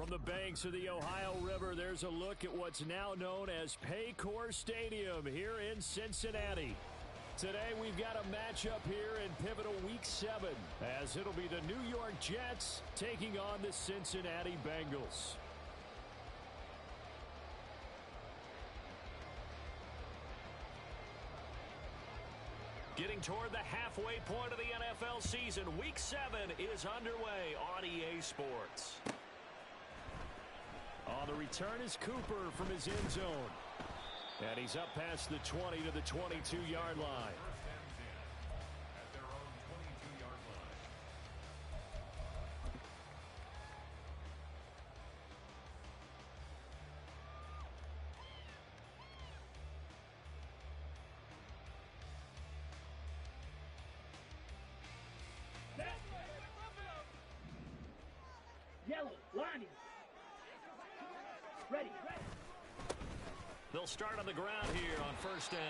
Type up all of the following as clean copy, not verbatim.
From the banks of the Ohio River, there's a look at what's now known as Paycor Stadium here in Cincinnati. Today we've got a matchup here in pivotal Week 7, as it'll be the New York Jets taking on the Cincinnati Bengals. Getting toward the halfway point of the NFL season, Week 7 is underway on EA Sports. On the return is Cooper from his end zone. And he's up past the 20 to the 22-yard line. At their own 22-yard line. Yellow, lining. Ready. They'll start on the ground here on first down.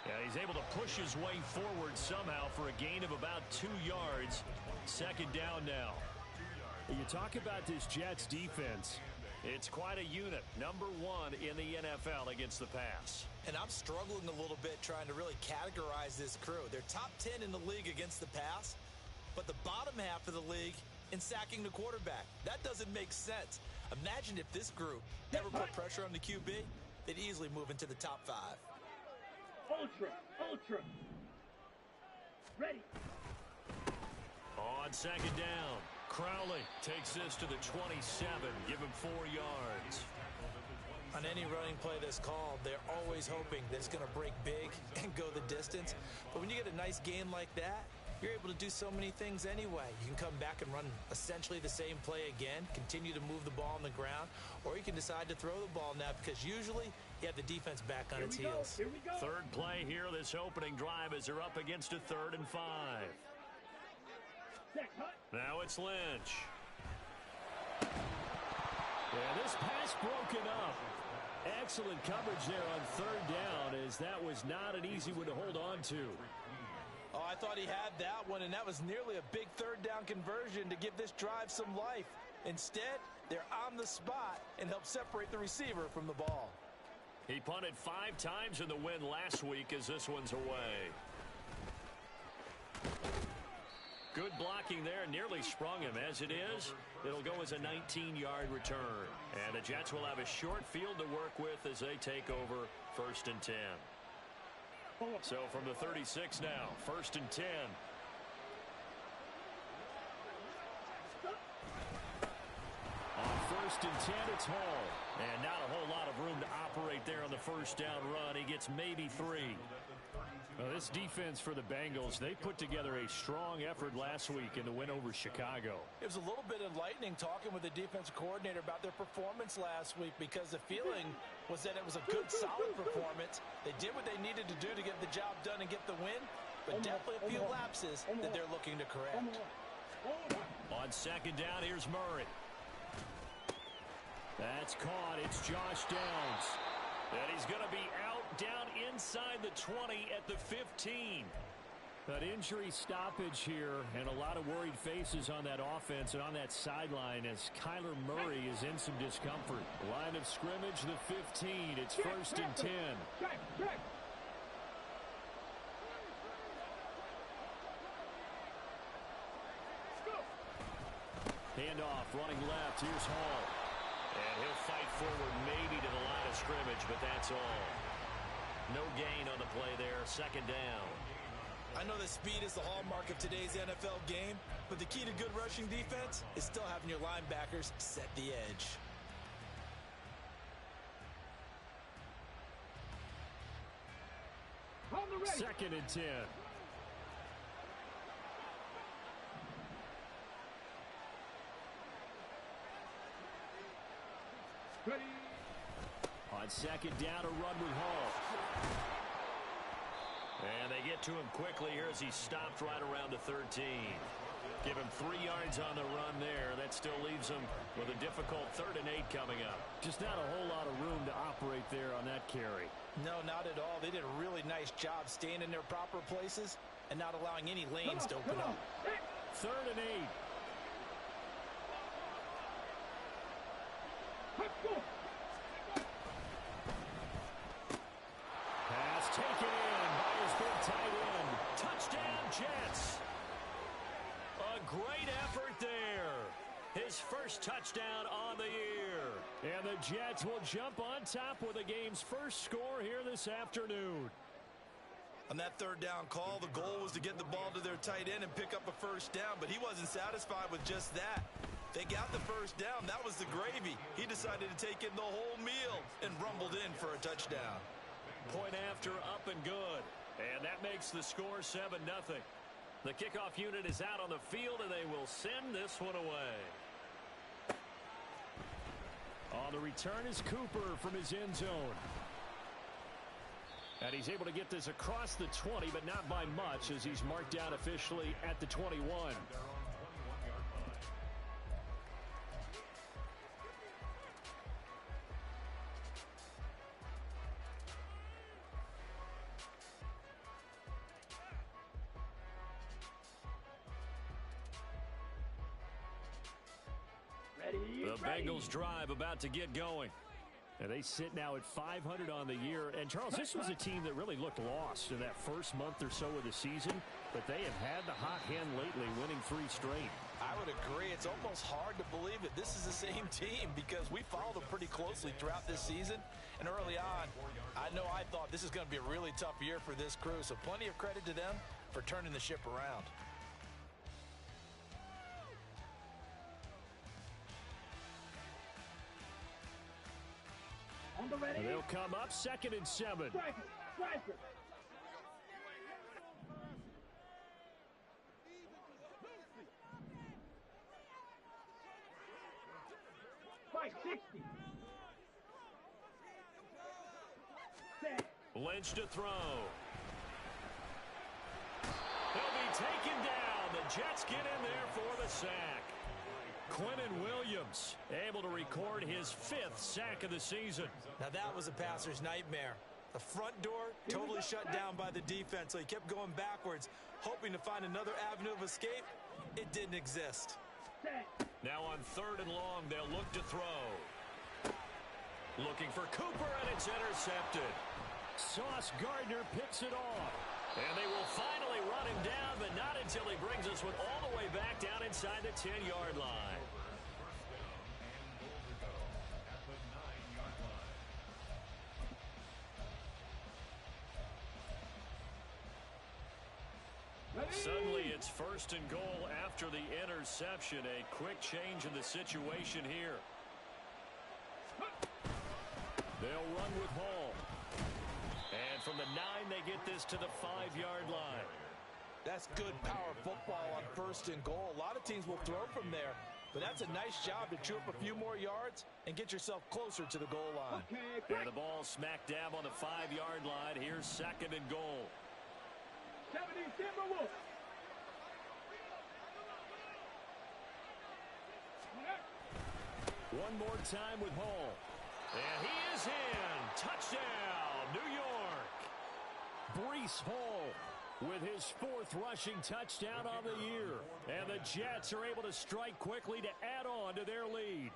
Yeah, he's able to push his way forward somehow for a gain of about 2 yards. Second down now. You talk about this Jets defense. It's quite a unit. Number 1 in the NFL against the pass. And I'm struggling a little bit trying to really categorize this crew. They're top 10 in the league against the pass, but the bottom half of the league in sacking the quarterback. That doesn't make sense. Imagine if this group ever put pressure on the QB, they'd easily move into the top 5. Ultra. Ready. On second down, Crowley takes this to the 27. Give him 4 yards. On any running play that's called, they're always hoping that it's going to break big and go the distance. But when you get a nice gain like that, you're able to do so many things anyway. You can come back and run essentially the same play again, continue to move the ball on the ground, or you can decide to throw the ball now because usually you have the defense back on its heels. Here we go. Third play here, this opening drive as they're up against a 3rd and 5. Now it's Lynch. Yeah, this pass broken up. Excellent coverage there on 3rd down, as that was not an easy one to hold on to. Oh, I thought he had that one, and that was nearly a big 3rd down conversion to give this drive some life. Instead, they're on the spot and help separate the receiver from the ball. He punted 5 times in the win last week as this one's away. Good blocking there, nearly sprung him. As it is, it'll go as a 19-yard return. And the Jets will have a short field to work with as they take over 1st and 10. So from the 36 now, 1st and 10. On 1st and 10, it's Hall. And not a whole lot of room to operate there on the first down run. He gets maybe 3. Well, this defense for the Bengals, they put together a strong effort last week in the win over Chicago. It was a little bit enlightening talking with the defensive coordinator about their performance last week because the feeling was that it was a good, solid performance. They did what they needed to do to get the job done and get the win, but definitely a few lapses that they're looking to correct. On second down, here's Murray. That's caught. It's Josh Downs. And he's going to be out down inside the 20 at the 15. That injury stoppage here and a lot of worried faces on that offense and on that sideline as Kyler Murray is in some discomfort. Line of scrimmage, the 15. It's 1st and 10. Handoff, running left. Here's Hall. And he'll fight forward maybe to the line of scrimmage, but that's all. No gain on the play there. 2nd down. I know that speed is the hallmark of today's NFL game, but the key to good rushing defense is still having your linebackers set the edge. On the ready. 2nd and 10. Ready. On second down, a run with Hall. And they get to him quickly here as he stopped right around the 13. Give him 3 yards on the run there. That still leaves him with a difficult 3rd and 8 coming up. Just not a whole lot of room to operate there on that carry. No, not at all. They did a really nice job staying in their proper places and not allowing any lanes to open up. 3rd and 8. his first touchdown on the year. And the Jets will jump on top with the game's first score here this afternoon. On that third down call, the goal was to get the ball to their tight end and pick up a first down, but he wasn't satisfied with just that. They got the first down. That was the gravy. He decided to take in the whole meal and rumbled in for a touchdown. Point after, up and good. And that makes the score 7-0. The kickoff unit is out on the field, and they will send this one away. On the return is Cooper from his end zone. And he's able to get this across the 20, but not by much, as he's marked down officially at the 21. The Bengals drive about to get going. And they sit now at 500 on the year. And, Charles, this was a team that really looked lost in that first month or so of the season. But they have had the hot hand lately, winning 3 straight. I would agree. It's almost hard to believe that this is the same team because we followed them pretty closely throughout this season. And early on, I know I thought this is going to be a really tough year for this crew. So plenty of credit to them for turning the ship around. They'll come up 2nd and 7. Striker. Strike 60. Set. Lynch to throw. He'll be taken down. The Jets get in there for the sack. Quentin Williams able to record his 5th sack of the season. Now that was a passer's nightmare. The front door totally shut down by the defense, so he kept going backwards, hoping to find another avenue of escape. It didn't exist. Now on 3rd and long, they'll look to throw. Looking for Cooper, and it's intercepted. Sauce Gardner picks it off. And they will finally run him down, but not until he brings us with all the way back down inside the 10-yard line. Suddenly it's 1st and goal after the interception. A quick change in the situation here. They'll run with Hall. And from the 9, they get this to the 5-yard line. That's good power football on 1st and goal. A lot of teams will throw from there, but that's a nice job to chew up a few more yards and get yourself closer to the goal line. And the ball smack dab on the 5-yard line. Here's 2nd and goal. 70 Timberwolves. One more time with Hall. And he is in. Touchdown, New York. Breece Hall with his 4th rushing touchdown on the year. And the Jets are able to strike quickly to add on to their lead.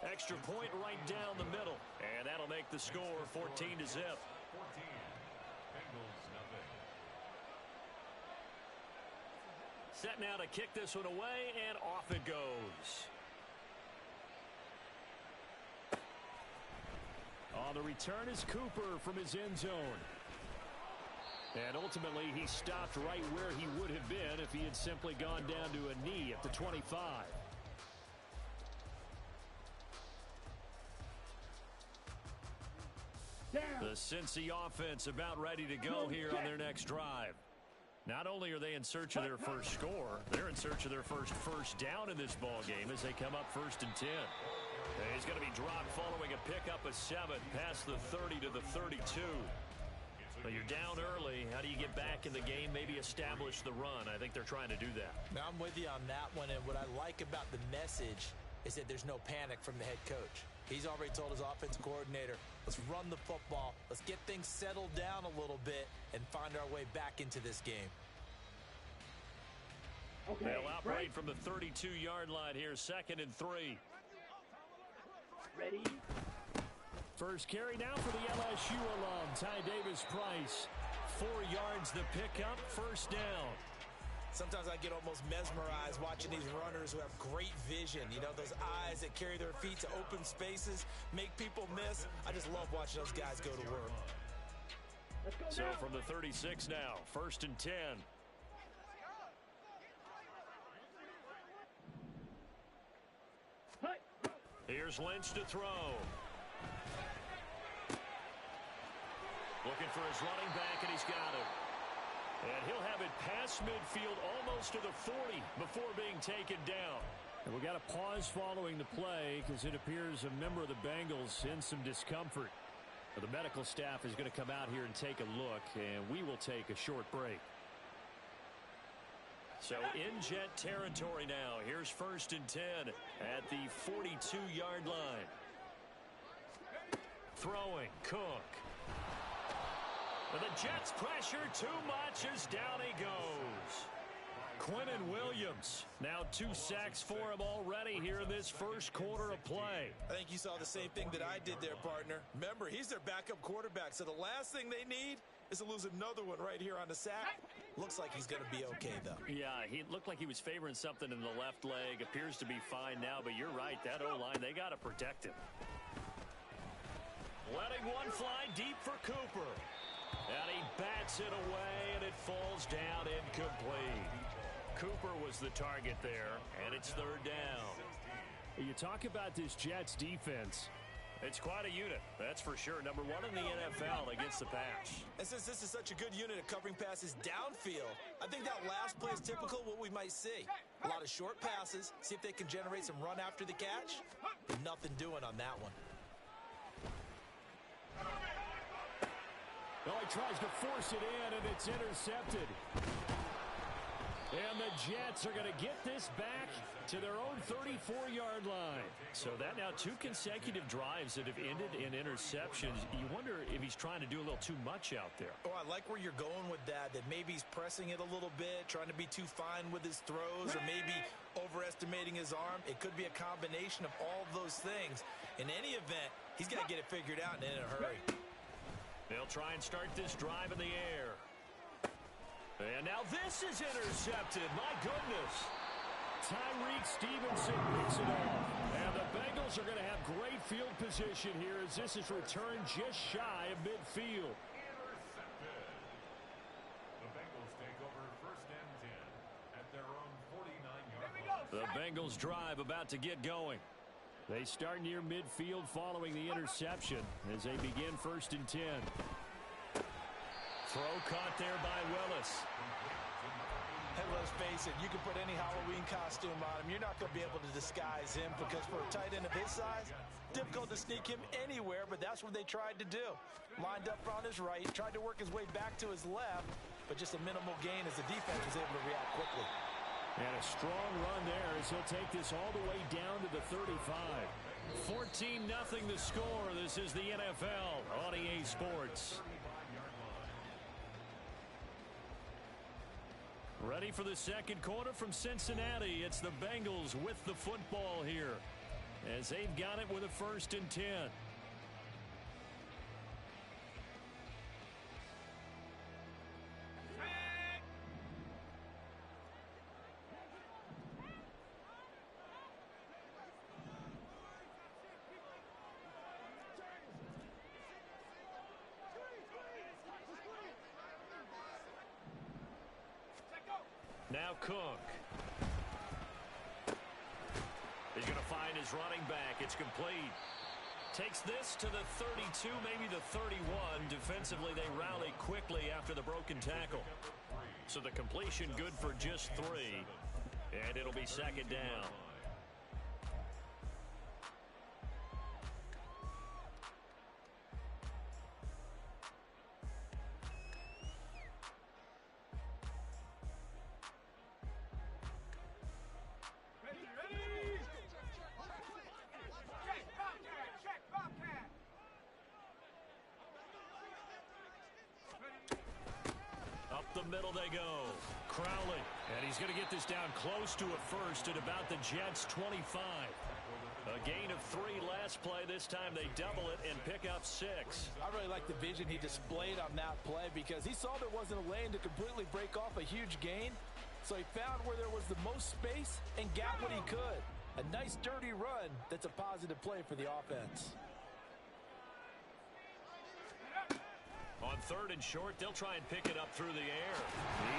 Extra point right down the middle. And that'll make the score 14-0. 14. Bengals nothing. Set now to kick this one away, and off it goes. On the return is Cooper from his end zone. And ultimately, he stopped right where he would have been if he had simply gone down to a knee at the 25. The Cincy offense about ready to go here on their next drive. Not only are they in search of their first score, they're in search of their first down in this ball game as they come up 1st and 10. And he's going to be dropped following a pickup of 7 past the 30 to the 32. But you're down early. How do you get back in the game, maybe establish the run? I think they're trying to do that. Now, I'm with you on that one, and what I like about the message is that there's no panic from the head coach. He's already told his offensive coordinator, let's run the football, let's get things settled down a little bit and find our way back into this game. Okay, they'll operate from the 32-yard line here, 2nd and 3. Ready? First carry now for the LSU alum, Ty Davis-Price. 4 yards the pickup, first down. Sometimes I get almost mesmerized watching these runners who have great vision. You know, those eyes that carry their feet to open spaces, make people miss. I just love watching those guys go to work. So from the 36 now, first and 10. Here's Lynch to throw. Looking for his running back, and he's got it. And he'll have it past midfield almost to the 40 before being taken down. And we got a pause following the play because it appears a member of the Bengals in some discomfort. The medical staff is going to come out here and take a look, and we will take a short break. So in Jet territory now. Here's first and 10 at the 42-yard line. Throwing, Cook. The Jets pressure too much as down he goes. Quinnen Williams, now 2 sacks for him already here in this first quarter of play. I think you saw the same thing that I did there, partner. Remember, he's their backup quarterback, so the last thing they need is to lose another one right here on the sack. Looks like he's going to be okay, though. Yeah, he looked like he was favoring something in the left leg. Appears to be fine now, but you're right. That O-line, they got to protect him. Letting one fly deep for Cooper. And he bats it away, and it falls down incomplete. Cooper was the target there, and it's third down. You talk about this Jets defense. It's quite a unit, that's for sure. Number 1 in the NFL against the pass. And since this is such a good unit at covering passes downfield, I think that last play is typical of what we might see. A lot of short passes, see if they can generate some run after the catch. Nothing doing on that one. Oh, he tries to force it in, and it's intercepted. And the Jets are going to get this back to their own 34-yard line. So that now 2 consecutive drives that have ended in interceptions. You wonder if he's trying to do a little too much out there. Oh, I like where you're going with that maybe he's pressing it a little bit, trying to be too fine with his throws, or maybe overestimating his arm. It could be a combination of all those things. In any event, he's got to get it figured out and in a hurry. They'll try and start this drive in the air. And now this is intercepted. My goodness. Tyreek Stevenson picks it off. And the Bengals are going to have great field position here as this is returned just shy of midfield. The Bengals take over first and 10 at their own 49-yard line. The Bengals drive about to get going. They start near midfield following the interception as they begin first and 10. Throw caught there by Willis. Hey, let's face it, you can put any Halloween costume on him. You're not going to be able to disguise him because for a tight end of his size, difficult to sneak him anywhere, but that's what they tried to do. Lined up on his right, tried to work his way back to his left, but just a minimal gain as the defense was able to react quickly. And a strong run there as he'll take this all the way down to the 35. 14-0 the score. This is the NFL on EA Sports. Ready for the second quarter from Cincinnati. It's the Bengals with the football here as they've got it with a first and 10. Now Cook. He's going to find his running back. It's complete. Takes this to the 32, maybe the 31. Defensively, they rally quickly after the broken tackle. So the completion good for just 3. And it'll be second down. The middle they go. Crowley. And he's going to get this down close to a first at about the Jets' 25. A gain of 3 last play. This time they double it and pick up 6. I really like the vision he displayed on that play because he saw there wasn't a lane to completely break off a huge gain. So he found where there was the most space and got what he could. A nice dirty run that's a positive play for the offense. On 3rd and short, they'll try and pick it up through the air.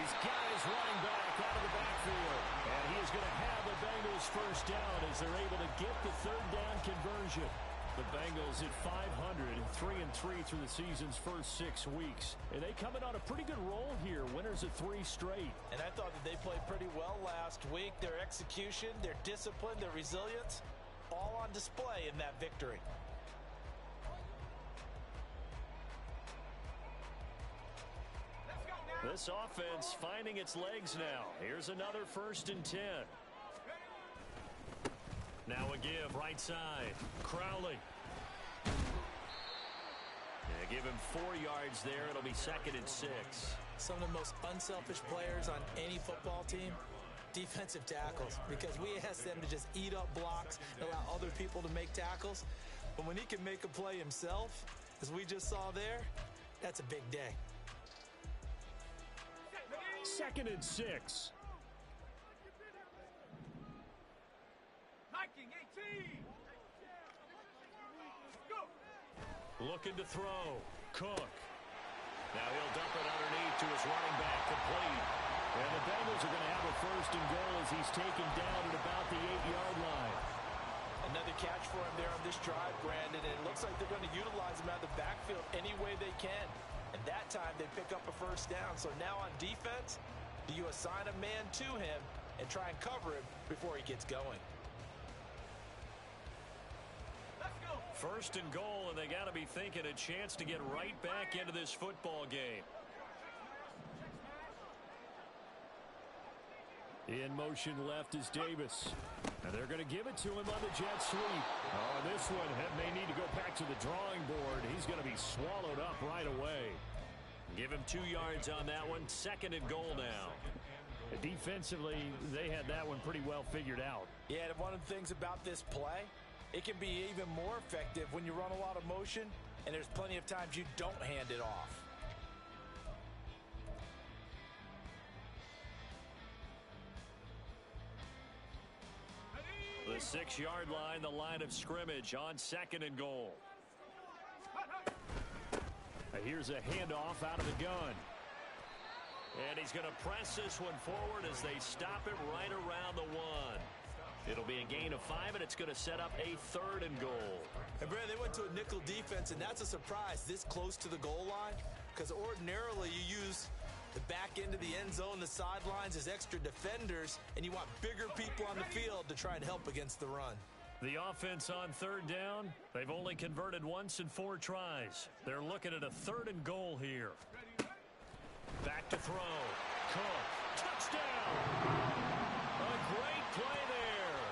He's got his running back out of the backfield. And he is going to have the Bengals first down as they're able to get the 3rd down conversion. The Bengals at 500, 3-3 through the season's first 6 weeks. And they come in on a pretty good roll here, winners of 3 straight. And I thought that they played pretty well last week. Their execution, their discipline, their resilience, all on display in that victory. This offense finding its legs now. Here's another 1st and 10. Now a give, right side. Crowley. Yeah, give him 4 yards there. It'll be 2nd and 6. Some of the most unselfish players on any football team, defensive tackles, because we ask them to just eat up blocks and allow other people to make tackles. But when he can make a play himself, as we just saw there, that's a big day. 2nd and 6. Hiking 18. Go. Looking to throw. Cook. Now he'll dump it underneath to his running back, complete. And the Bengals are going to have a 1st and goal as he's taken down at about the 8-yard line. Another catch for him there on this drive, Brandon, and it looks like they're going to utilize him out of the backfield any way they can. And that time they pick up a 1st down. So now on defense, do you assign a man to him and try and cover him before he gets going? Let's go. 1st and goal, and they got to be thinking a chance to get right back into this football game. In motion left is Davis. And they're going to give it to him on the jet sweep. Oh, this one may need to go back to the drawing board. He's going to be swallowed up right away. Give him 2 yards on that one. 2nd and goal now. Defensively, they had that one pretty well figured out. Yeah, and one of the things about this play, it can be even more effective when you run a lot of motion, and there's plenty of times you don't hand it off. The 6-yard line, the line of scrimmage on 2nd and goal. Here's a handoff out of the gun. And he's going to press this one forward as they stop it right around the 1. It'll be a gain of 5, and it's going to set up a 3rd and goal. And Brad, they went to a nickel defense, and that's a surprise this close to the goal line, because ordinarily you use the back end of the end zone, the sidelines as extra defenders, and you want bigger people on the field to try and help against the run. The offense on 3rd down, they've only converted once in 4 tries. They're looking at a 3rd and goal here. Back to throw. Cook. Touchdown! A great play there.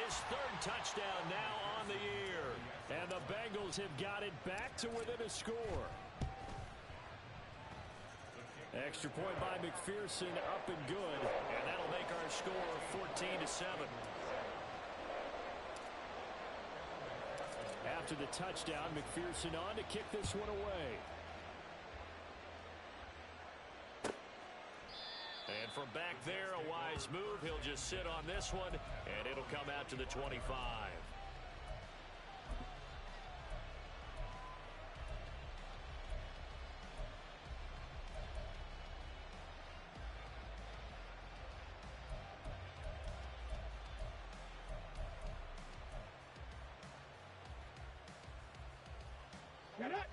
His 3rd touchdown now on the year. And the Bengals have got it back to within a score. Extra point by McPherson, up and good. And that'll make our score 14-7. After the touchdown, McPherson on to kick this one away. And from back there, a wise move. He'll just sit on this one, and it'll come out to the 25.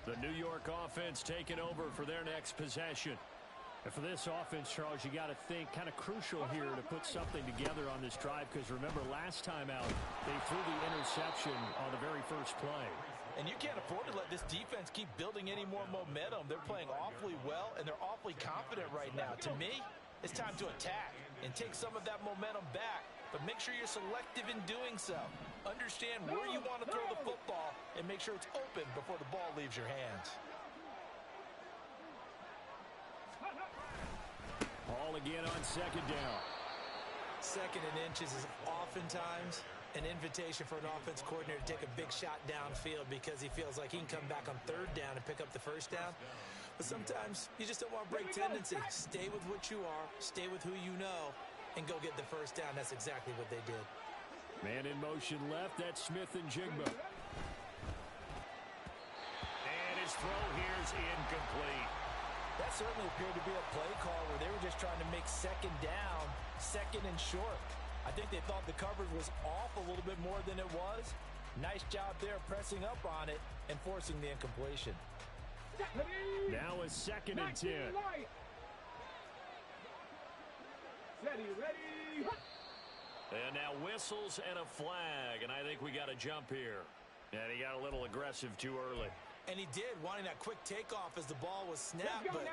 The New York offense taking over for their next possession. And for this offense, Charles, you got to think kind of crucial here to put something together on this drive, because remember last time out they threw the interception on the very first play. And you can't afford to let this defense keep building any more momentum. They're playing awfully well, and they're awfully confident right now. To me, it's time to attack and take some of that momentum back. But make sure you're selective in doing so. Understand where you want to throw the football and make sure it's open before the ball leaves your hands. Ball again on 2nd down. 2nd and inches is oftentimes An invitation for an offense coordinator to take a big shot downfield because he feels like he can come back on third down and pick up the first down. But sometimes you just don't want to break tendency. Stay with what you are, stay with who you know, and go get the first down. That's exactly what they did. Man in motion left. That's Smith and Jigba. And his throw here is incomplete. That certainly appeared to be a play call where they were just trying to make second down, second and short. I think they thought the coverage was off a little bit more than it was. Nice job there pressing up on it and forcing the incompletion. Now a 2nd and 10. Ready. And now whistles and a flag, and I think we got a jump here. And he got a little aggressive too early. And he did, wanting that quick takeoff as the ball was snapped. But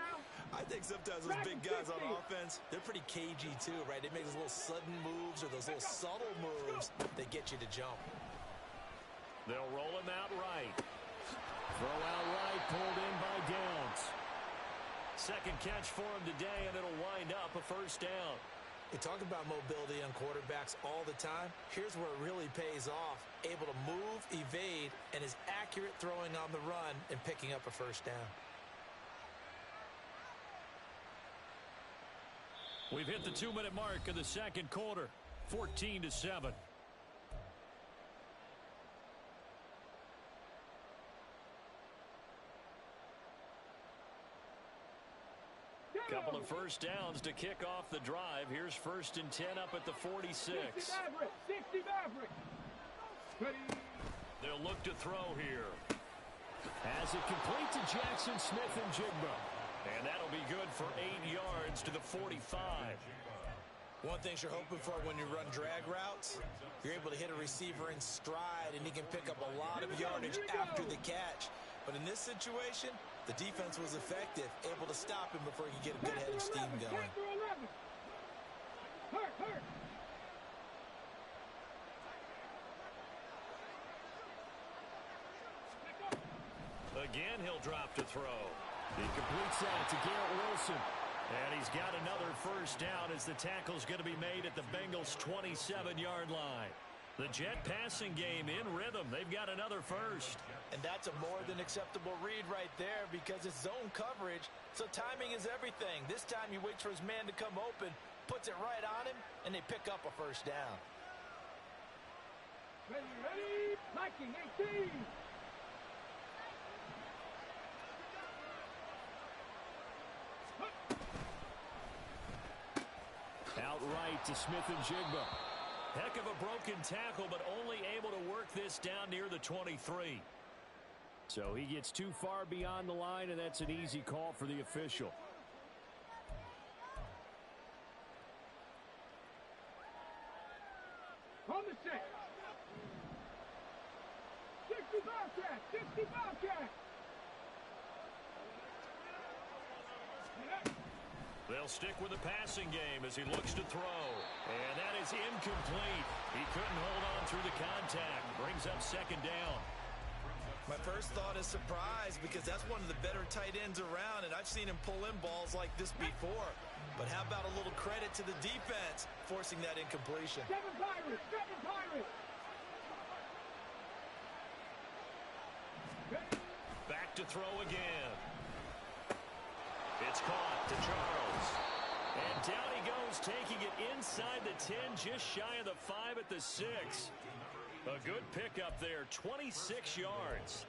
I think sometimes those big guys on offense, they're pretty cagey too, right? They make those little sudden moves or those little subtle moves that get you to jump. They'll roll him out right. Throw out right, pulled in by Downs. Second catch for him today, and it'll wind up a first down. We talk about mobility on quarterbacks all the time. Here's where it really pays off. Able to move, evade, and is accurate throwing on the run and picking up a first down. We've hit the 2-minute mark of the second quarter. 14-7. Couple of first downs to kick off the drive. Here's 1st and 10 up at the 46. 60 Maverick. They'll look to throw here. Has it complete to Jackson Smith and Jigba. And that'll be good for 8 yards to the 45. One thing you're hoping for when you run drag routes, you're able to hit a receiver in stride and he can pick up a lot of yardage after the catch. But in this situation, the defense was effective, able to stop him before he could get a good head of steam going. Hurt. Again, he'll drop to throw. He completes that to Garrett Wilson. And he's got another first down as the tackle's going to be made at the Bengals' 27-yard line. The Jet passing game in rhythm. They've got another first. And that's a more than acceptable read right there because it's zone coverage, so timing is everything. This time he waits for his man to come open, puts it right on him, and they pick up a first down. Ready. Liking 18. Outright to Smith and Jigba. Heck of a broken tackle, but only able to work this down near the 23. So he gets too far beyond the line, and that's an easy call for the official. On the set. 60 Bobcat. They'll stick with the passing game as he looks to throw. And that is incomplete. He couldn't hold on through the contact. Brings up second down. My first thought is surprise because that's one of the better tight ends around, and I've seen him pull in balls like this before. But how about a little credit to the defense forcing that incompletion? Seven Pirates. Back to throw again. It's caught to Charles. And down he goes, taking it inside the 10, just shy of the 5 at the 6. A good pickup there, 26 yards.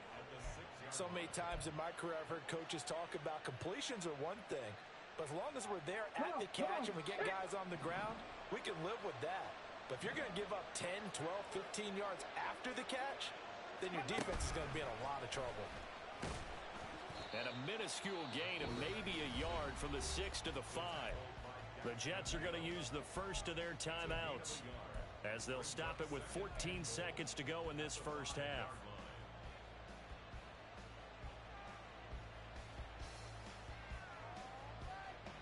So many times in my career I've heard coaches talk about completions are one thing, but as long as we're there at the catch and we get guys on the ground, we can live with that. But if you're going to give up 10, 12, 15 yards after the catch, then your defense is going to be in a lot of trouble. And a minuscule gain of maybe a yard from the 6 to the 5. The Jets are going to use the first of their timeouts as they'll stop it with 14 seconds to go in this first half.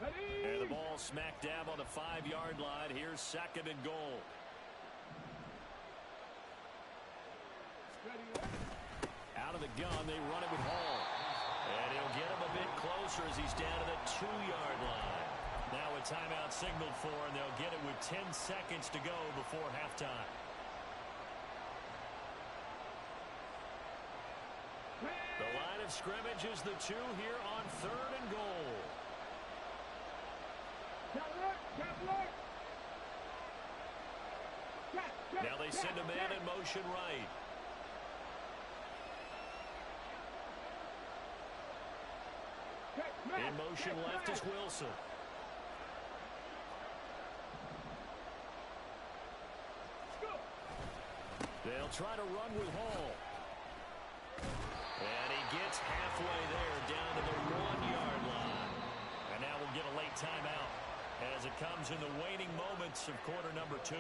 And the ball smack dab on the 5-yard line. Here's second and goal. Out of the gun, they run it with Hall. And he'll get him a bit closer as he's down to the 2-yard line. Now a timeout signaled for, and they'll get it with 10 seconds to go before halftime. of scrimmage is the 2 here on 3rd and goal. Now they send a man in motion right. In motion left is Wilson. They'll try to run with Hall. And he gets halfway there, down to the 1-yard line. And now we'll get a late timeout as it comes in the waning moments of quarter number 2.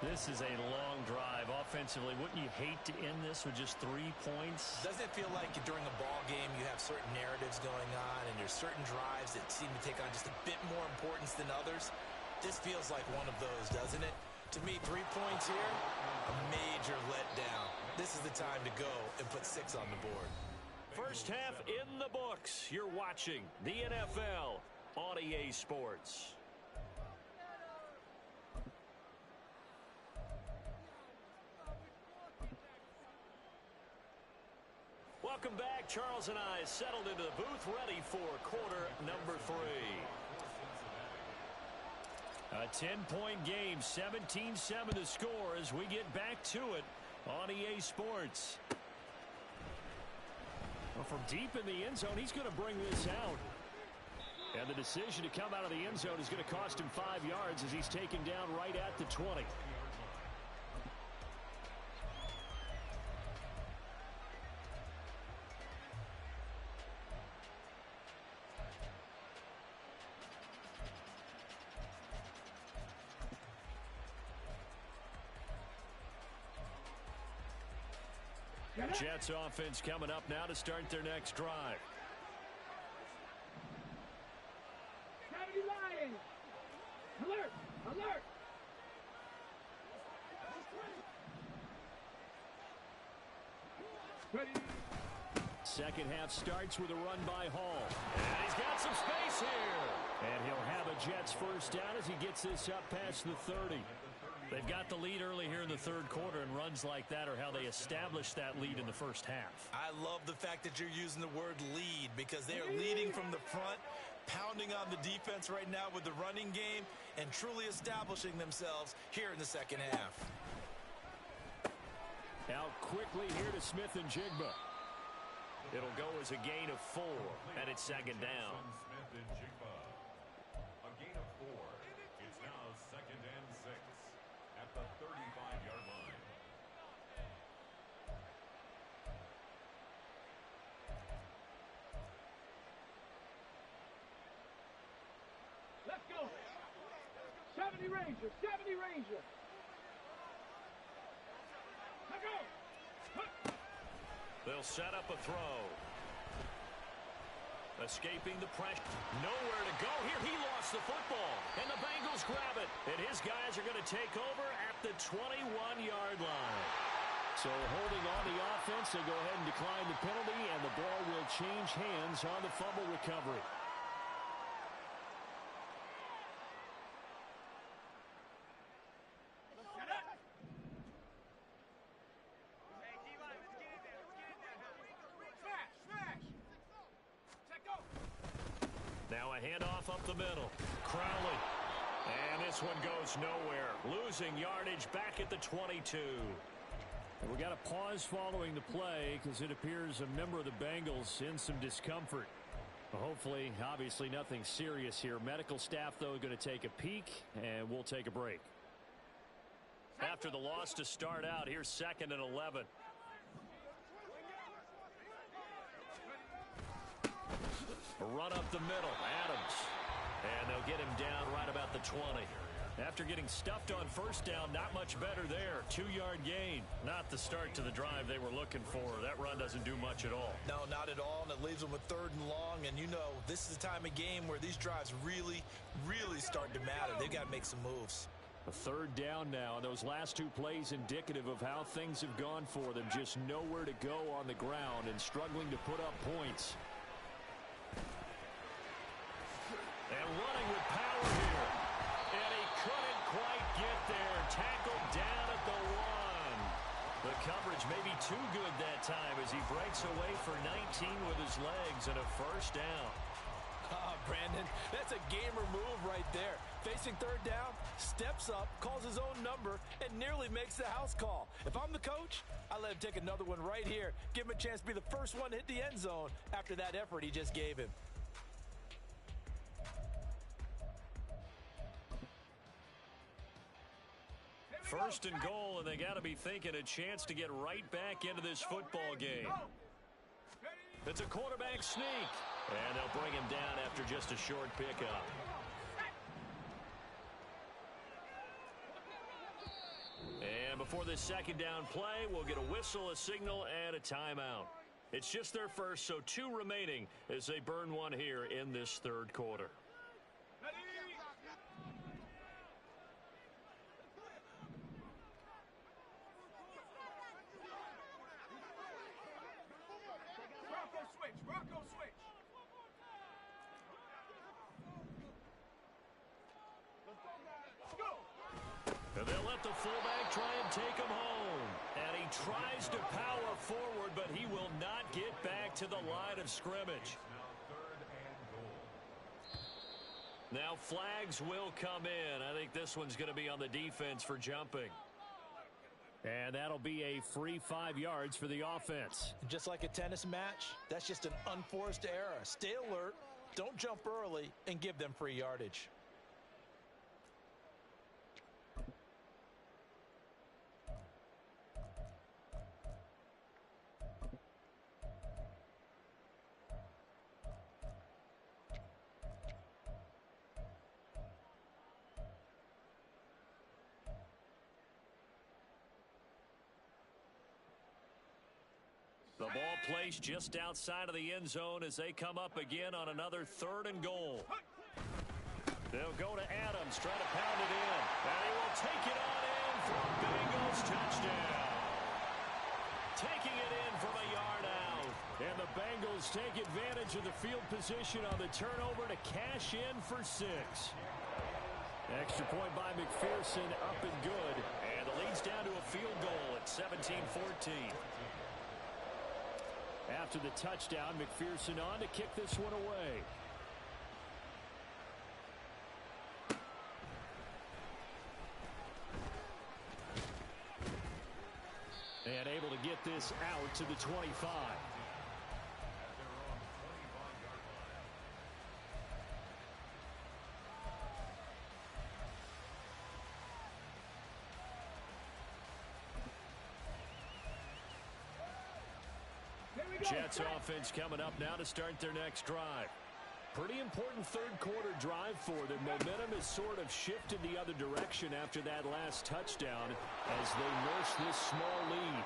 This is a long drive. Offensively, wouldn't you hate to end this with just 3 points? Doesn't it feel like during a ball game you have certain narratives going on and there's certain drives that seem to take on just a bit more importance than others? This feels like one of those, doesn't it? To me, 3 points here, a major letdown. This is the time to go and put 6 on the board. First half in the books. You're watching the NFL on EA Sports. Welcome back. Charles and I settled into the booth, ready for quarter number 3. A 10-point game, 17-7 the score as we get back to it on EA Sports. Well, from deep in the end zone, he's going to bring this out. And the decision to come out of the end zone is going to cost him 5 yards as he's taken down right at the 20. Jets offense coming up now to start their next drive. 70 Lions! Alert! Alert! Ready? Second half starts with a run by Hall. And he's got some space here. And he'll have a Jets first down as he gets this up past the 30. They've got the lead early here in the third quarter, and runs like that are how they establish that lead in the first half. I love the fact that you're using the word lead because they are leading from the front, pounding on the defense right now with the running game, and truly establishing themselves here in the second half. Out quickly here to Smith and Jigba. It'll go as a gain of 4, and it's second down. Smith and Jigba. A gain of 4. It's now second and 6 at the 35-yard line. Let's go! 70 Rangers! 70 Rangers! Let's go! They'll set up a throw. Escaping the pressure. Nowhere to go here. He lost the football. And the Bengals grab it. And his guys are going to take over at the 21-yard line. So holding on the offense, they'll go ahead and decline the penalty, and the ball will change hands on the fumble recovery. Now a handoff up the middle. Crowley. And this one goes nowhere. Losing yardage back at the 22. We got a pause following the play because it appears a member of the Bengals in some discomfort. Hopefully, obviously nothing serious here. Medical staff, though, going to take a peek, and we'll take a break. After the loss to start out, here's 2nd and 11. A run up the middle. Adams. And they'll get him down right about the 20. After getting stuffed on first down, not much better there. 2-yard gain. Not the start to the drive they were looking for. That run doesn't do much at all. No, not at all, and it leaves them with 3rd and long. And you know, this is the time of game where these drives really, really start to matter. They've got to make some moves. A 3rd down now. Those last 2 plays indicative of how things have gone for them. Just nowhere to go on the ground and struggling to put up points. And running with power here. And he couldn't quite get there. Tackled down at the 1. The coverage may be too good that time as he breaks away for 19 with his legs and a first down. Brandon, that's a gamer move right there. Facing third down, steps up, calls his own number, and nearly makes the house call. If I'm the coach, I let him take another one right here. Give him a chance to be the first one to hit the end zone after that effort he just gave him. First and goal, and they got to be thinking a chance to get right back into this football game. It's a quarterback sneak, and they'll bring him down after just a short pickup. And before this second down play, we'll get a whistle, a signal, and a timeout. It's just their first, so 2 remaining as they burn one here in this third quarter. Rocco switch. And they'll let the fullback try and take him home. And he tries to power forward, but he will not get back to the line of scrimmage. Now flags will come in. I think this one's going to be on the defense for jumping. And that'll be a free 5 yards for the offense. Just like a tennis match, that's just an unforced error. Stay alert, don't jump early, and give them free yardage. The ball placed just outside of the end zone as they come up again on another 3rd and goal. They'll go to Adams, try to pound it in. And he will take it on in for a Bengals touchdown. Taking it in from a yard out. And the Bengals take advantage of the field position on the turnover to cash in for 6. Extra point by McPherson, up and good. And the lead's down to a field goal at 17-14. After the touchdown, McPherson on to kick this one away. And able to get this out to the 25. Jets offense coming up now to start their next drive. Pretty important third quarter drive for them. Momentum has sort of shifted the other direction after that last touchdown as they nurse this small lead.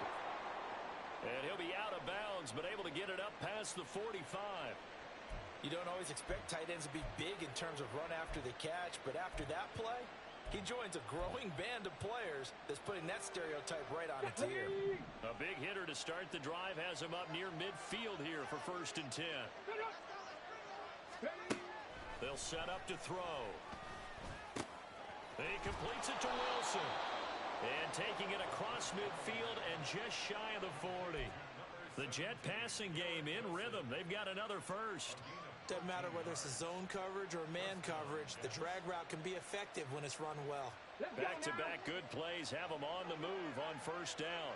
And he'll be out of bounds, but able to get it up past the 45. You don't always expect tight ends to be big in terms of run after the catch, but after that play, he joins a growing band of players that's putting that stereotype right on its ear. A big hitter to start the drive has him up near midfield here for 1st and 10. They'll set up to throw. He completes it to Wilson. And taking it across midfield and just shy of the 40. The Jet passing game in rhythm. They've got another first. Doesn't matter whether it's a zone coverage or man coverage. The drag route can be effective when it's run well. Back-to-back good plays have them on the move on 1st down.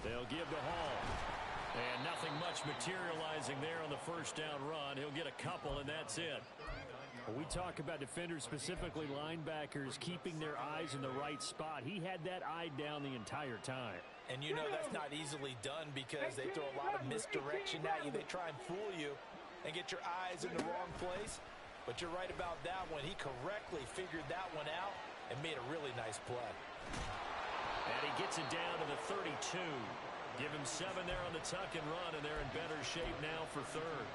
They'll give to Hall. And nothing much materializing there on the 1st down run. He'll get a couple, and that's it. We talk about defenders, specifically linebackers, keeping their eyes in the right spot. He had that eye down the entire time. And you know that's not easily done because they throw a lot of misdirection at you. They try and fool you and get your eyes in the wrong place. But you're right about that one. He correctly figured that one out and made a really nice play. And he gets it down to the 32. Give him 7 there on the tuck and run, and they're in better shape now for 3rd.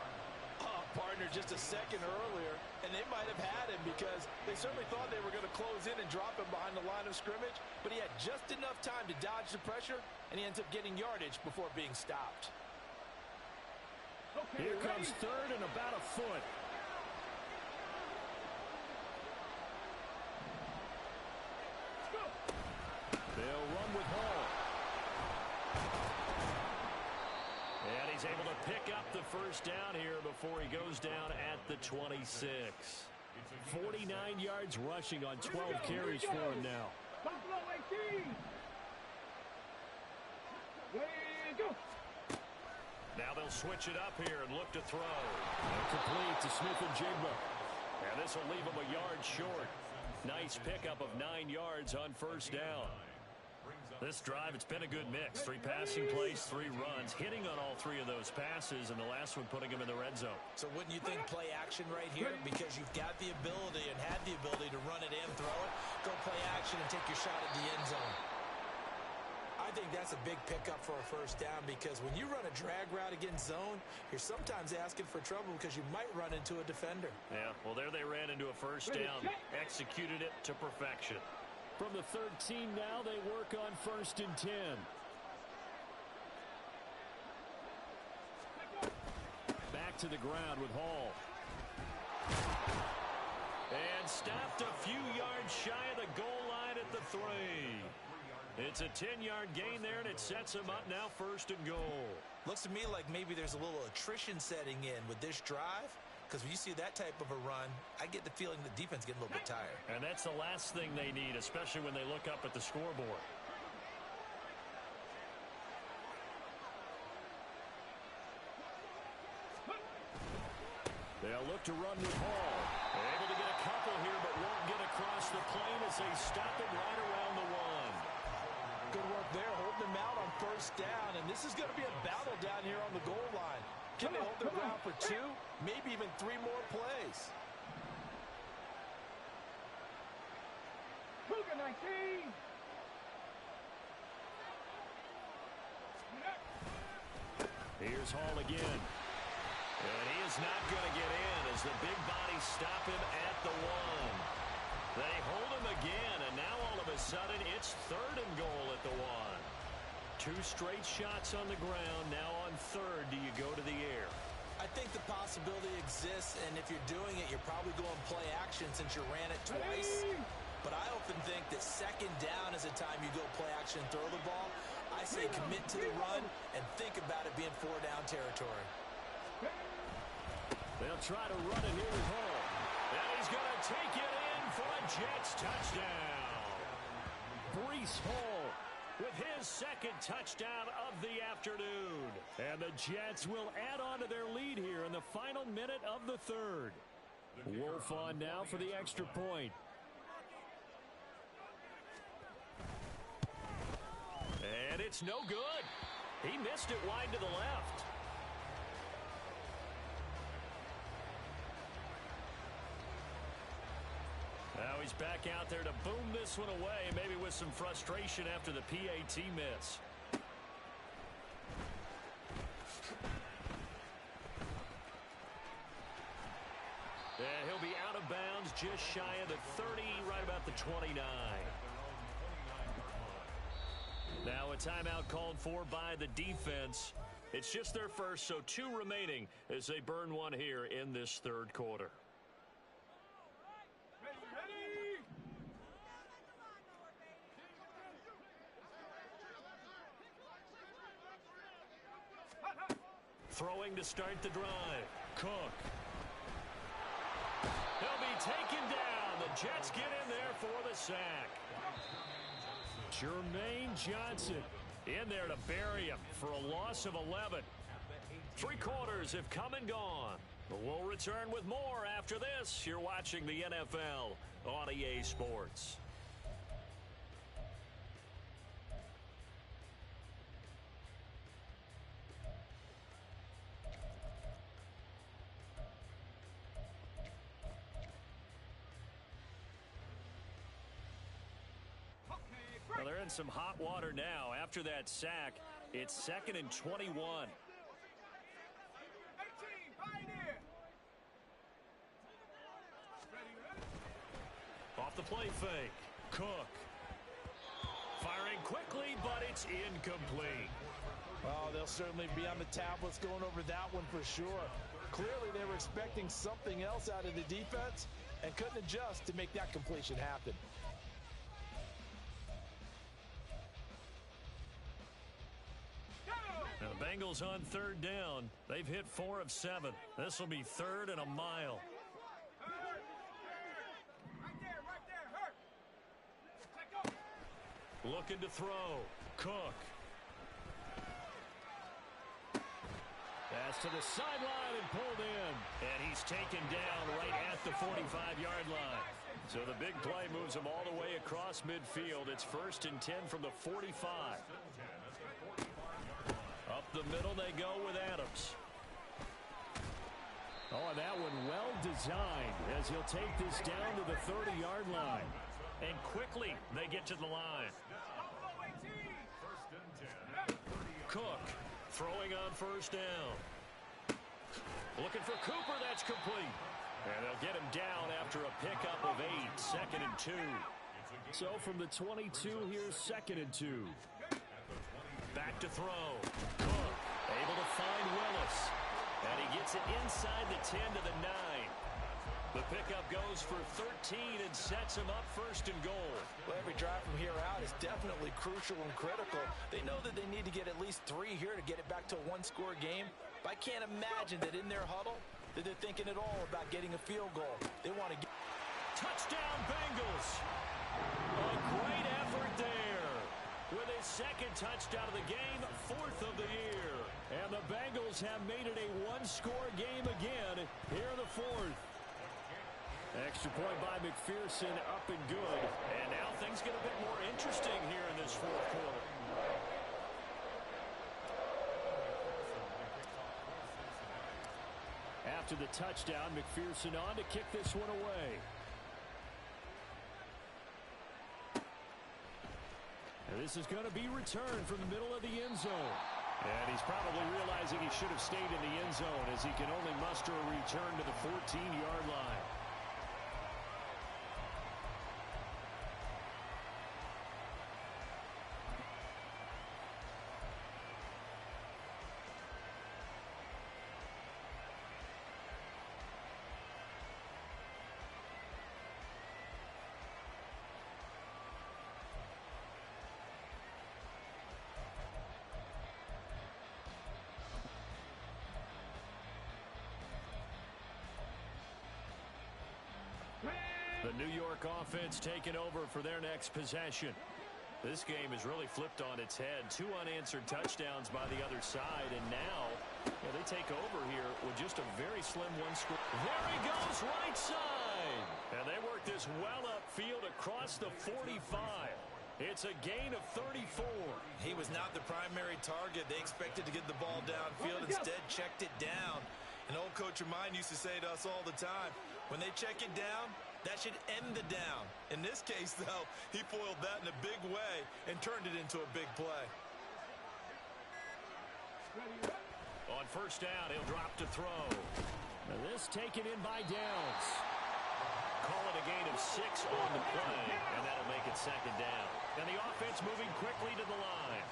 Partner just a second earlier, and they might have had him because they certainly thought they were going to close in and drop him behind the line of scrimmage, but he had just enough time to dodge the pressure, and he ends up getting yardage before being stopped. Here comes 3rd and about a foot. with Hall. And he's able to pick up the first down here before he goes down at the 26. 49 yards rushing on 12 carries for him now. Buffalo 18. Way go. Now they'll switch it up here and look to throw. And complete to Smith-Njigba. And this will leave him a yard short. Nice pickup of 9 yards on first down. This drive, it's been a good mix. 3 passing plays, 3 runs, hitting on all 3 of those passes, and the last one putting him in the red zone. So wouldn't you think play action right here? Because you've got the ability and had the ability to run it and throw it. Go play action and take your shot at the end zone. I think that's a big pickup for a first down, because when you run a drag route against zone, you're sometimes asking for trouble because you might run into a defender. Yeah, well, there they ran into a first down, executed it to perfection. From the 13 now, they work on 1st and 10. Back to the ground with Hall. And stopped a few yards shy of the goal line at the 3. It's a 10-yard gain there, and it sets him up now 1st and goal. Looks to me like maybe there's a little attrition setting in with this drive, because when you see that type of a run, I get the feeling the defense getting a little bit tired. And that's the last thing they need, especially when they look up at the scoreboard. They'll look to run with Hall. They're able to get a couple here, but won't get across the plane as they stop it right around the 1. Good work there, holding them out on first down, and this is going to be a battle down here on the goal line. Can they hold their ground for 2, maybe even 3 more plays? Cougar 19. Here's Hall again. And he is not going to get in as the big bodies stop him at the 1. They hold him again, and now all of a sudden it's 3rd and goal at the 1. 2 straight shots on the ground. Now on 3rd, do you go to the air? I think the possibility exists, and if you're doing it, you're probably going play action since you ran it twice. But I often think that 2nd down is a time you go play action and throw the ball. I say commit to the run and think about it being 4-down territory. They'll try to run it here with Hall. And he's going to take it in for a Jets touchdown. Breece Hall with his 2nd touchdown of the afternoon. And the Jets will add on to their lead here in the final minute of the 3rd. Wolf on now for the extra point. And it's no good. He missed it wide to the left. Now he's back out there to boom this one away, maybe with some frustration after the PAT miss. And he'll be out of bounds just shy of the 30, right about the 29. Now a timeout called for by the defense. It's just their first, so 2 remaining as they burn one here in this 3rd quarter. Throwing to start the drive. Cook. He'll be taken down. The Jets get in there for the sack. Jermaine Johnson in there to bury him for a loss of 11. 3 quarters have come and gone. We'll return with more after this. You're watching the NFL on EA Sports. Well, they're in some hot water now. After that sack, it's 2nd and 21. 18, Pioneer. Off the play fake. Cook. Firing quickly, but it's incomplete. Oh, they'll certainly be on the tablets going over that one for sure. Clearly, they were expecting something else out of the defense and couldn't adjust to make that completion happen. Bengals on third down. They've hit 4 of 7. This will be 3rd and a mile. Right there, hurt. Take go. Looking to throw. Cook. Pass to the sideline and pulled in. And he's taken down right at the 45-yard line. So the big play moves him all the way across midfield. It's 1st and 10 from the 45. Up the middle they go with Adams. Oh, and that one well designed as he'll take this down to the 30-yard line. And quickly they get to the line. Cook throwing on 1st down. Looking for Cooper. That's complete. And they'll get him down after a pickup of 8. 2nd and 2. So from the 22, here's 2nd and 2. Back to throw. Cook able to find Willis. And he gets it inside the 10 to the 9. The pickup goes for 13 and sets him up 1st and goal. Well, every drive from here out is definitely crucial and critical. They know that they need to get at least 3 here to get it back to a 1-score game. But I can't imagine that in their huddle that they're thinking at all about getting a field goal. They want to get... Touchdown, Bengals! A great effort there. With his 2nd touchdown of the game, 4th of the year. And the Bengals have made it a 1-score game again here in the 4th. Extra point by McPherson, up and good. And now things get a bit more interesting here in this 4th quarter. After the touchdown, McPherson on to kick this one away. And this is going to be returned from the middle of the end zone. And he's probably realizing he should have stayed in the end zone as he can only muster a return to the 14-yard line. The New York offense taking over for their next possession. This game has really flipped on its head. 2 unanswered touchdowns by the other side, and now they take over here with just a very slim 1-score. There he goes, right side. And they work this well upfield across the 45. It's a gain of 34. He was not the primary target. They expected to get the ball downfield. Instead, checked it down. An old coach of mine used to say to us all the time, when they check it down, that should end the down. In this case, though, he foiled that in a big way and turned it into a big play. On 1st down, he'll drop to throw. Now this taken in by Downs. Call it a gain of 6 on the play, and that'll make it 2nd down. And the offense moving quickly to the line.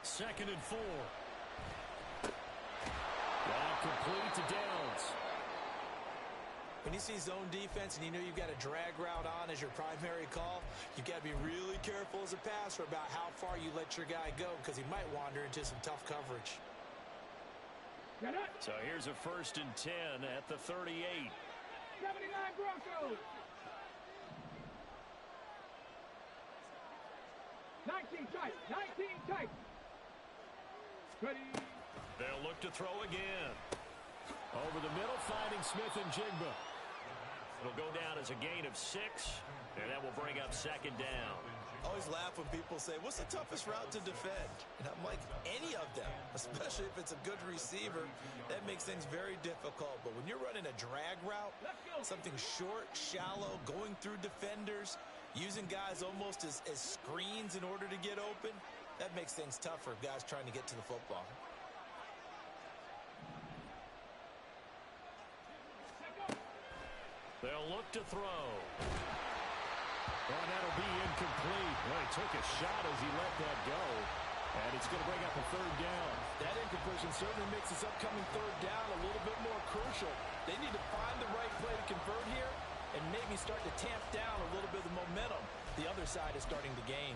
Second and 4. That complete to Downs. When you see zone defense and you know you've got a drag route on as your primary call, you've got to be really careful as a passer about how far you let your guy go because he might wander into some tough coverage. So here's a 1st and 10 at the 38. 79 Broncos. 19 tight. 19 tight. Ready. They'll look to throw again. Over the middle, finding Smith and Jigba. It'll go down as a gain of 6, and that will bring up 2nd down. I always laugh when people say, what's the toughest route to defend? And I'm like, any of them, especially if it's a good receiver. That makes things very difficult. But when you're running a drag route, something short, shallow, going through defenders, using guys almost as screens in order to get open, that makes things tougher, guys trying to get to the football. They'll look to throw. And that'll be incomplete. Well, he took a shot as he let that go. And it's going to bring up a third down. That incompletion certainly makes this upcoming third down a little bit more crucial. They need to find the right play to convert here and maybe start to tamp down a little bit of the momentum the other side is starting to gain.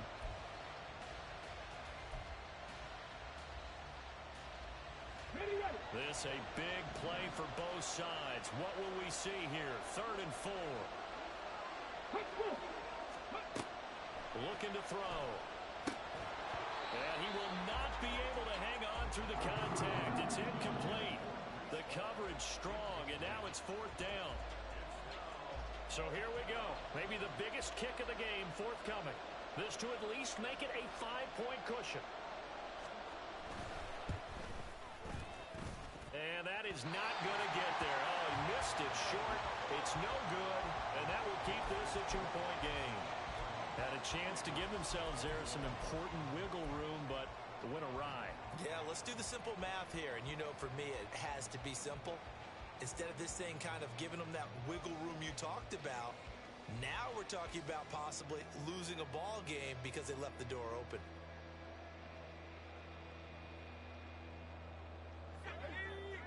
This a big play for both sides. What will we see here? 3rd and 4. Looking to throw. And he will not be able to hang on through the contact. It's incomplete. The coverage strong, and now it's 4th down. So here we go. Maybe the biggest kick of the game forthcoming. This to at least make it a 5-point cushion. And that is not going to get there. Oh, he missed it short. It's no good, and that will keep this a 2-point game. Had a chance to give themselves there some important wiggle room, but it went awry. Yeah, let's do the simple math here. And you know, for me, it has to be simple. Instead of this thing kind of giving them that wiggle room you talked about, now we're talking about possibly losing a ball game because they left the door open.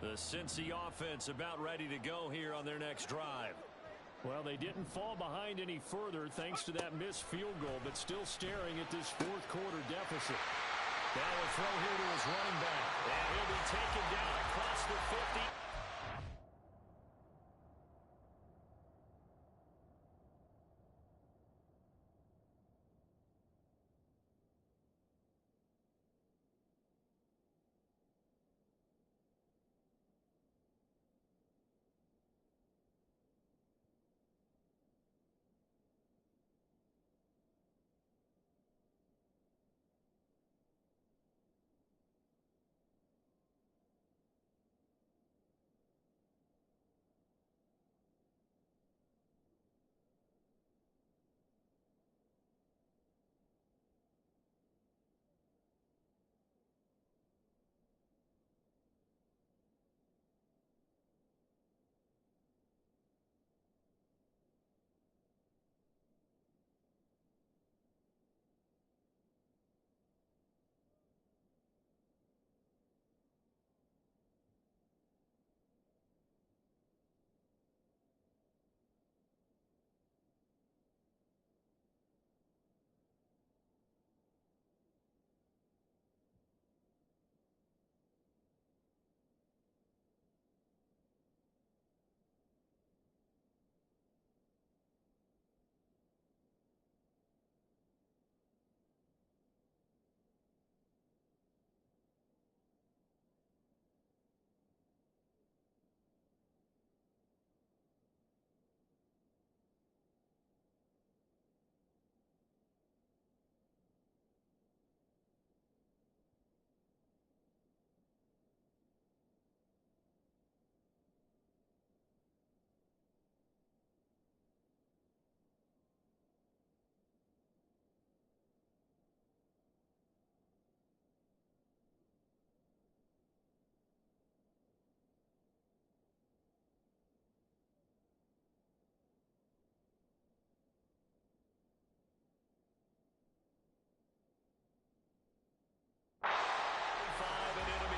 The Cincy offense about ready to go here on their next drive. Well, they didn't fall behind any further thanks to that missed field goal, but still staring at this 4th quarter deficit. Now a throw here to his running back. And he'll be taken down across the 50.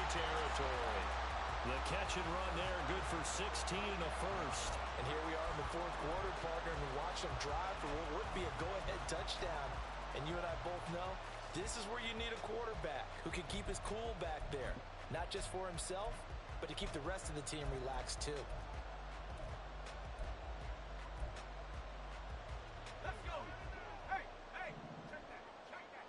Territory. The catch and run there, good for 16 and a first. And here we are in the 4th quarter, partner, and watch them drive for what would be a go-ahead touchdown. And you and I both know this is where you need a quarterback who can keep his cool back there. Not just for himself, but to keep the rest of the team relaxed too. Let's go. Hey, hey, check that, check that.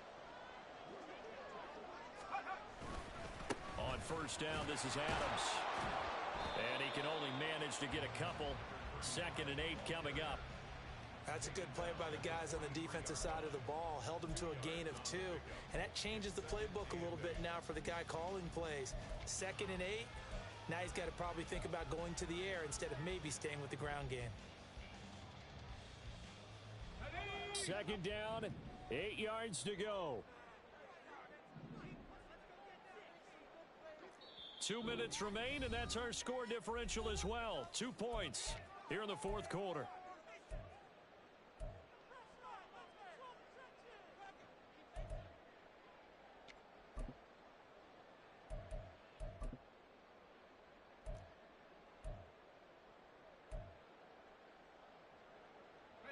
On 1st down, this is Adams. And he can only manage to get a couple. 2nd and 8 coming up. That's a good play by the guys on the defensive side of the ball. Held him to a gain of 2. And that changes the playbook a little bit now for the guy calling plays. 2nd and 8. Now he's got to probably think about going to the air instead of maybe staying with the ground game. 2nd down, 8 yards to go. 2 minutes remain, and that's our score differential as well. 2 points here in the 4th quarter.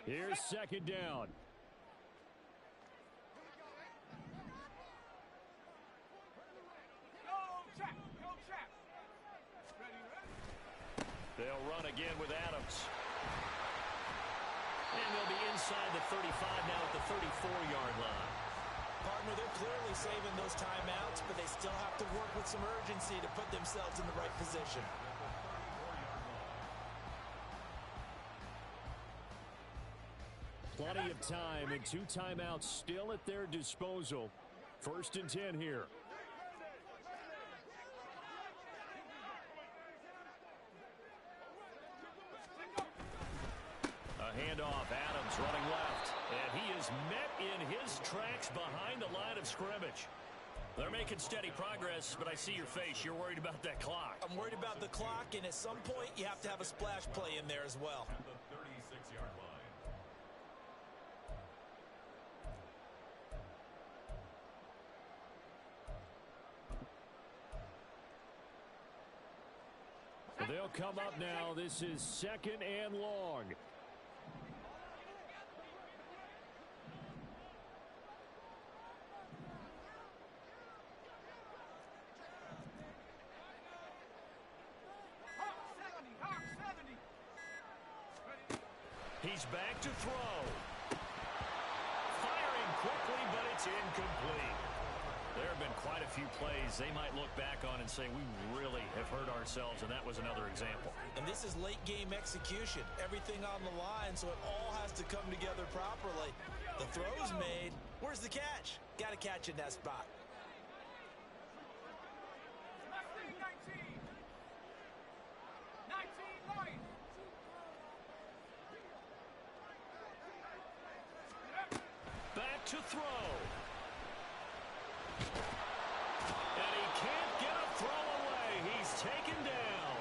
Here's second down. Go trap. Ready. They'll run again with Adams. And they'll be inside the 35 now at the 34-yard line. Partner, they're clearly saving those timeouts, but they still have to work with some urgency to put themselves in the right position. Plenty of time and 2 timeouts still at their disposal. 1st and 10 here. A handoff, Adams running left. And he is met in his tracks behind the line of scrimmage. They're making steady progress, but I see your face. You're worried about that clock. I'm worried about the clock, and at some point, you have to have a splash play in there as well. At the 36-yard line. They'll come up now. This is 2nd and long. Hawk 70. Ready. He's back to throw. Firing quickly, but it's incomplete. There have been quite a few plays they might look back on and say, we really have hurt ourselves, and that was another example. And this is late-game execution. Everything on the line, so it all has to come together properly. The throw's made. Where's the catch? Got to catch in that spot. 19. 19 Lions. Back to throw. And he can't get a throw away. He's taken down.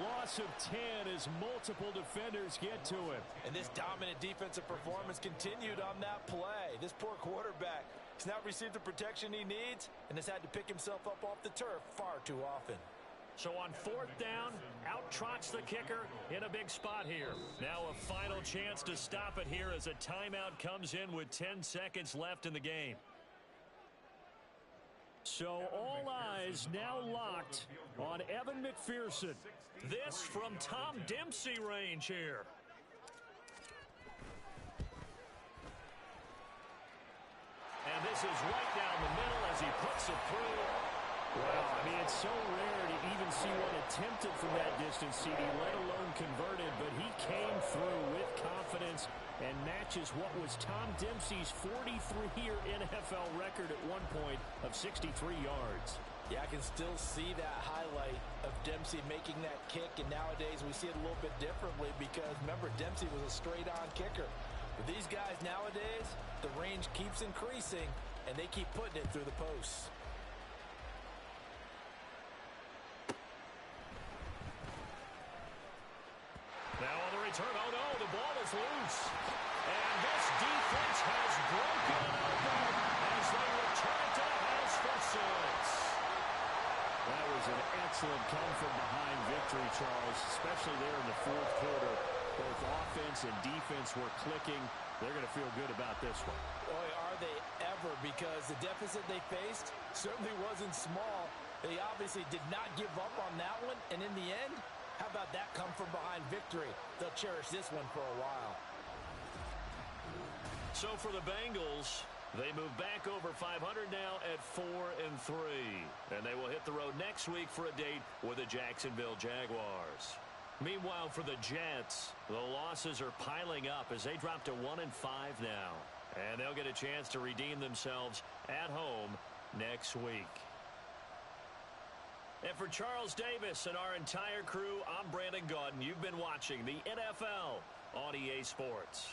Loss of 10 as multiple defenders get to him. And this dominant defensive performance continued on that play. This poor quarterback has not received the protection he needs and has had to pick himself up off the turf far too often. So on 4th down, out trots the kicker in a big spot here. Now a final chance to stop it here as a timeout comes in with 10 seconds left in the game. So all eyes now locked on Evan McPherson. This from Tom Dempsey range here. And this is right down the middle as he puts it through. Well, I mean, it's so rare to even see one attempted from that distance, CD, let alone converted, but he came through with confidence and matches what was Tom Dempsey's 43-year NFL record at one point of 63 yards. Yeah, I can still see that highlight of Dempsey making that kick, and nowadays we see it a little bit differently because, remember, Dempsey was a straight-on kicker. But these guys nowadays, the range keeps increasing, and they keep putting it through the posts. Now on the return, oh no, the ball is loose. And this defense has broken it open as they return it to the house for 6. That was an excellent come-from-behind victory, Charles, especially there in the 4th quarter. Both offense and defense were clicking. They're going to feel good about this one. Boy, are they ever, because the deficit they faced certainly wasn't small. They obviously did not give up on that one, and in the end, how about that come-from-behind victory? They'll cherish this one for a while. So for the Bengals, they move back over 500 now at 4-3. And they will hit the road next week for a date with the Jacksonville Jaguars. Meanwhile, for the Jets, the losses are piling up as they drop to 1-5 now. And they'll get a chance to redeem themselves at home next week. And for Charles Davis and our entire crew, I'm Brandon Gaudin. You've been watching the NFL on EA Sports.